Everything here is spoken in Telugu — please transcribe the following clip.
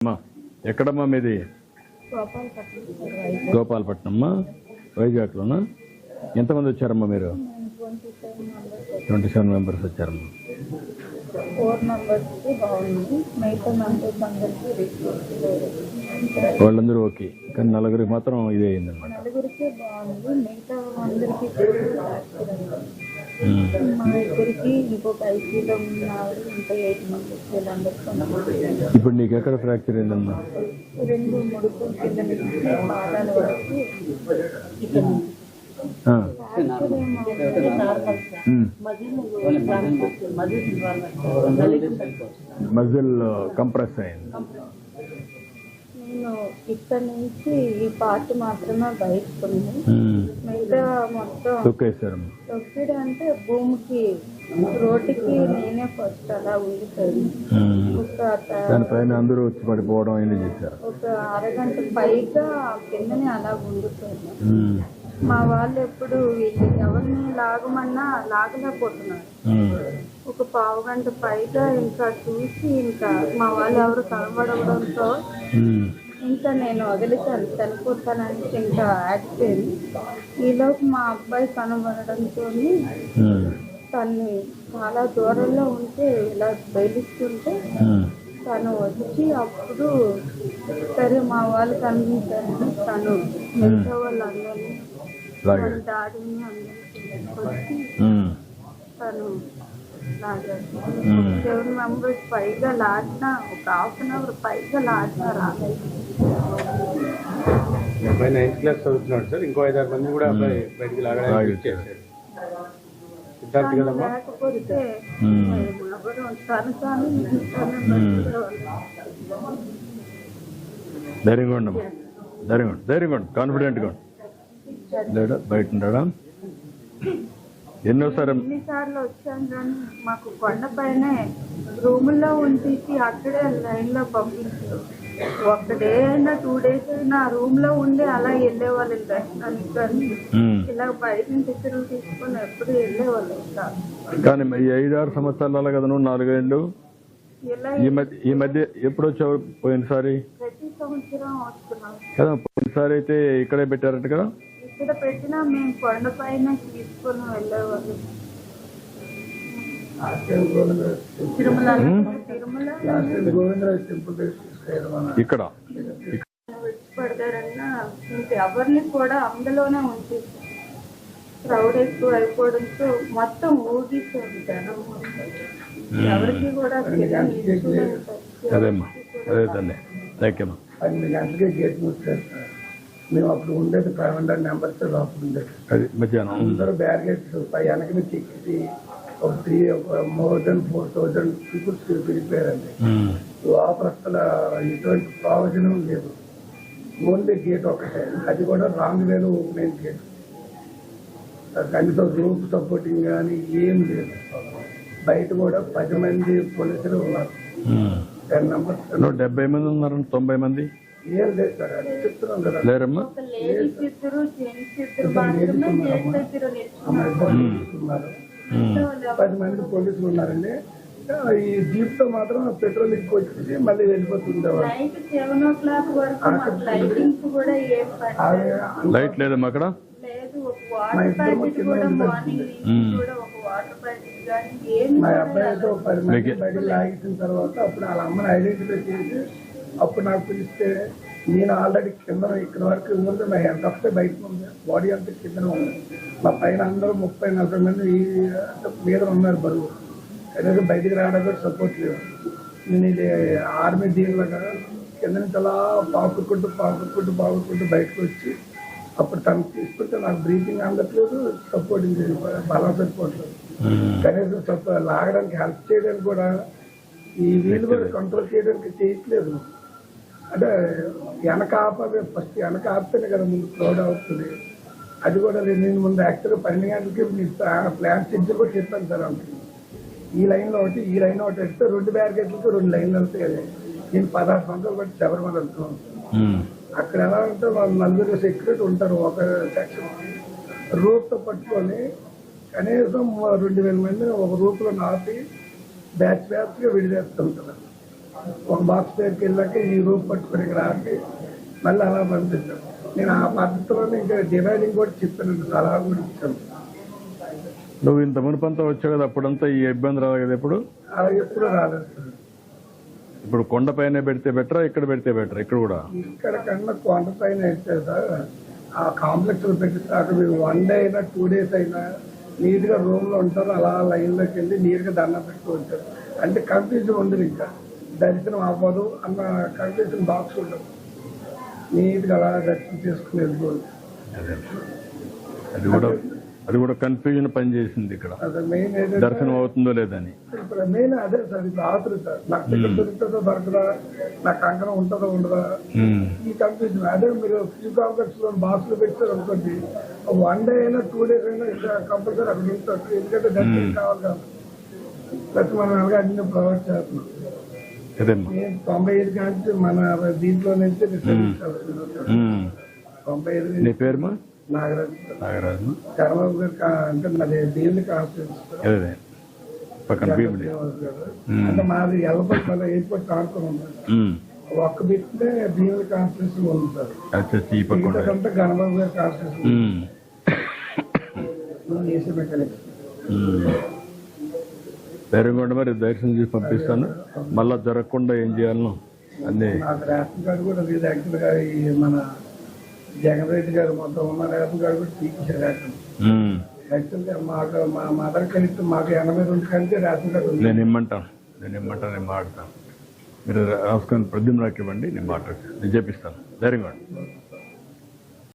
అమ్మా ఎక్కడమ్మా మీది? గోపాలపట్నమ్మా, వైజాగ్లోనా? ఎంతమంది వచ్చారమ్మా మీరు? 27 మెంబర్స్ వచ్చారమ్మా. 4 మెంబర్స్కి బాగుంది, మిగతా మెంబర్స్ అందరికీ వాళ్ళందరూ ఓకే, కానీ నలుగురికి మాత్రం ఇదే అయిందన్నమాట. నలుగురికి బాగుంది, మిగతా అందరికీ మా ఇద్దరికి ఇంకొక ఐసీలో ఉన్నారు, ఇంకా 8 మెంబర్స్ వీళ్ళందరికీ. ఇప్పుడు నీకు ఎక్కడ ఫ్రాక్చర్ అయిందమ్మా? 2 ముడుకు కింద నుంచి పాదాల వరకు ఇక్కడ మజిల్ కంప్రెస్ అయింది. నేను ఇక్కడ నుంచి ఈ పార్ట్ మాత్రమే బయటకుంది, మిగతా మొత్తం తొక్కిడు అంటే భూమికి రోడ్డుకి నేనే ఫస్ట్ అలా ఉండిపోయింది. దానిపైన అందరూ వచ్చి పడిపోవడం అయినా చేశారు. ఒక అరగంట పైగా కిందనే అలా ఉండిపోయింది. మా వాళ్ళు ఎప్పుడు వీళ్ళు ఎవరిని లాగమన్నా లాగలేకపోతున్నారు. ఒక పావు గంట పైగా ఇంకా చూసి ఇంకా మా వాళ్ళు ఎవరు కనబడడంతో ఇంకా నేను వదిలితాను, చనిపోతానని ఇంకా యాక్సిడెంట్. ఈలోపు మా అబ్బాయి కనబడడంతో తన్ని చాలా దూరంలో ఉంటే ఇలా బయలుస్తుంటే తను వచ్చి అప్పుడు సరే మా వాళ్ళు కనిపించారని తను మిగతా వాళ్ళందరినీ డాడీని అందరికీ వచ్చి తను లాగారు. 7 మెంబర్స్ పైగా లాడిన, ఒక ½ అన్ అవర్ పైగా లాడిన రాలేదు. అబ్బాయి 9th క్లాస్ చదువుతున్నాడు సార్, ఇంకో 5-6 మంది కూడా అబ్బాయి బయటికి లాగడానికి చేశారు. లేకపోతే ధైర్యంగా ఉండమ్మా, ధైర్యంగా ఉండు, కాన్ఫిడెంట్గా ఉండు. లేడా బయట ఉండడా? ఎన్నిసార్లు వచ్చాను కానీ మాకు కొండపైనే రూముల్లో ఉంచేసి అక్కడే లైన్లో పంపించారు. ఒక డే అయినా 2 డేస్ అయినా రూమ్ లో ఉండి అలా వెళ్ళేవాళ్ళు దర్శనానికి, కానీ ఇలా బయట నుంచి ఇతరులు తీసుకొని ఎప్పుడు వెళ్ళేవాళ్ళు కాదు. కానీ ఈ 5-6 సంవత్సరాల కదా, నువ్వు 4 ఏళ్ళు ఈ మధ్య ఎప్పుడు వచ్చావు? పోయినసారి ప్రతి సంవత్సరం వస్తున్నాం కదా. పోయినసారి అయితే ఇక్కడే పెట్టారట కదా? ఇక్కడ పెట్టినా మేము కొండపైన తీసుకొని వెళ్ళేవాళ్ళు. ఇక్కడ పడతారన్నా ఇంకెవరిని కూడా అందులోనే ఉంచేసి క్రౌడ్ ఎక్కువ అయిపోవడంతో మొత్తం ఊగిస్తుంది జనం. ఎవరికి కూడా అదేమ్మా, అదే తల్లి. థ్యాంక్ యూ అమ్మా. 8 గంటలకే గేట్ మూసారు. మేము అప్పుడు ఉండేది 500 మెంబర్స్ లోపల ఉండేది. అది మధ్యాహ్నం అందరూ బ్యారిగేట్స్ వెనక నుంచి ఎక్కిసి ఒక మోర్ దెన్ 4000 పీపుల్స్ పిలిపారండి. లోపల అసలు ఎటువంటి ప్రయోజనం లేదు, ఓన్లీ గేట్ ఒకటే, అది కూడా రాంగ్ వేలో ఓపెన్ అయిన గేట్. కనీసం గ్రూప్ సపోర్టింగ్ కానీ ఏం లేదు. బయట కూడా 10 మంది పోలీసులు ఉన్నారు. 10 మెంబర్స్ 70 మంది ఉన్నారు, 90 మంది ఏం లేదు సార్, అది చెప్తున్నాం కదా. లేరమ్మా, 10 మంది పోలీసులు ఉన్నారండి. ఈ జీప్ తో మాత్రం పెట్రోల్ ఎక్కువ వచ్చేసి మళ్ళీ వెళ్ళిపోతుండేవాళ్ళు. లైట్ లేదమ్మా అక్కడ. మా అబ్బాయితో 10 మంది బయట లాగేసిన తర్వాత అప్పుడు వాళ్ళ అమ్మని ఐడెంటిఫై చేసి అప్పుడు నాకు పిలిస్తే నేను ఆల్రెడీ కింద ఇక్కడ వరకు ఉంది, నా హెడ్ ఒకటే బయట ఉంది, బాడీ అంతా కింద ఉంది. మా పైన అందరూ 30-40 మంది మీద ఉన్నారు బరువు, కనీసం బయటికి రావడానికి సపోర్ట్ లేదు. నేను ఇది ఆర్మీ దీనిలాగా కింద నుంచి అలా పాకుకుంటూ బయటకు వచ్చి అప్పుడు తను తీసుకుంటే నాకు బ్రీతింగ్ అందట్లేదు, సపోర్టింగ్ బలం సరిపోవట్లేదు. కనీసం లాగడానికి హెల్ప్ చేయడానికి కూడా ఈ వీళ్ళు కూడా కంట్రోల్ చేయడానికి చేయట్లేదు. అంటే వెనక ఆపాలి, ఫస్ట్ వెనక ఆపితేనే కదా ముందు క్రౌడ్ అవుతుంది. అది కూడా నేను ముందు యాక్చువల్గా 12 గంటలకి ప్లాన్ షెడ్యూల్ కూడా చెప్పాను సార్. అంటే ఈ లైన్లో ఒకటి, ఈ లైన్ ఒకటి వెళ్తే 2 బ్యారికేడ్లకి 2 లైన్లు వెళ్తాయి. నేను 16 సంవత్సరాలు బట్టి శబరిమల వెళ్తున్నాను. అక్కడ ఎలా అంటే వాళ్ళు 4 సెక్యూరిటీ ఉంటారు ఒక సెక్షన్. రూప్తో పట్టుకొని కనీసం 2000 మందిని ఒక రూపులో నాపి బ్యాచ్గా విడిచేస్తుంటారు. ఒక బాక్స్ దగ్గరికి వెళ్ళాక ఈ రూప్ పట్టుకుని ఇక్కడ ఆపి మళ్ళీ అలా పంపించాను. నేను ఆ పద్ధతిలోనే ఇంకా డివైడింగ్ కూడా చెప్పాను, సలహా కూడా ఇచ్చాను. నువ్వు ఇంత మునుపంతా వచ్చావు కదా, అప్పుడంతా ఈ ఇబ్బంది రాదు కదా ఎప్పుడు? అలా ఎప్పుడు రాలేదు సార్. ఇప్పుడు కొండపైన పెడితే బెటరా, ఇక్కడ పెడితే బెటరా? ఇక్కడ కూడా ఇక్కడ కన్నా కొండ పైన అయితే సార్ ఆ కాంప్లెక్స్ లో పెట్టి అక్కడ 1 డే అయినా 2 days అయినా నీట్ గా రూమ్ లో ఉంటారు. అలా లైన్ లోకి వెళ్ళి నీట్ గా దండం పెట్టుకు ఉంటారు. అంటే కన్ఫ్యూజన్ ఉండదు, ఇంకా దర్శనం అవ్వదు అన్న కన్ఫ్యూజన్ బాక్స్ ఉండదు. నీట్ గా అలా దర్శనం చేసుకుని వెళ్ళిపోదు. అది కూడా కన్ఫ్యూజన్ పని చేసింది ఇక్కడ, అదే మెయిన్ ఏంటంటే దర్శనం అవుతుందో లేదని. ఇప్పుడు మెయిన్ అదే సార్, ఇప్పుడు ఆతృత నాకు టికెట్ దొరుకుతుందో దొరకదా, నాకు కంకణం ఉంటుందో ఉండదా, ఈ కన్ఫ్యూజన్. అదే మీరు ఫ్యూ కాంప్లెక్స్ లో బాక్స్ లో పెట్టారు అనుకోండి, 1 day అయినా 2 days అయినా ఇంకా కంపల్సరీ అక్కడ ఉంటారు. ఎందుకంటే దర్శనం కావాలి కాబట్టి ప్రతి మనం అలాగే అన్ని ప్రొవైడ్ చేస్తున్నాం. 95 కానీ మన దీంట్లో నుంచి 95 నీ పేరు నాగరాజు నాగరాజు చంద్రబాబు గారు అంటే మాది దేవుని కాన్స్టిట్యూన్సీ పక్కన భీముడి. అంటే మాది ఎల్లపల్లి మళ్ళీ ఎయిర్పోర్ట్ ఆడుకొని ఉంటుంది. ఒక్క బిట్నే దేవుని కాన్స్టిట్యూన్సీ ఉంది సార్. అంటే గణబాబు గారి కాన్స్టిట్యూన్సీ ఏసీ మెకానిక్స్. ధైర్యంగా మరి దర్శనం చేసి పంపిస్తాను. మళ్ళా జరగకుండా ఏం చేయాలను అన్నీ. నాకు రేషన్ కార్డు కూడా లేదు యాక్చువల్ గా. ఈ మన జగన్ రెడ్డి గారు మొత్తం ఉన్న రేషన్ కార్డు కూడా తీసేశారు. యాక్చువల్ గా మాకు మా మదర్ కలిసి మాకు 82 కంటే రేషన్ కార్డు ఉంది. నేను ఇమ్మంటాను నేను మాట్లాడతాను. మీరు రాసుకొని ప్రద్యుమ్నాకి ఇవ్వండి, నేను మాట్లాడతాను, నేను చేపిస్తాను. ధైర్యంగా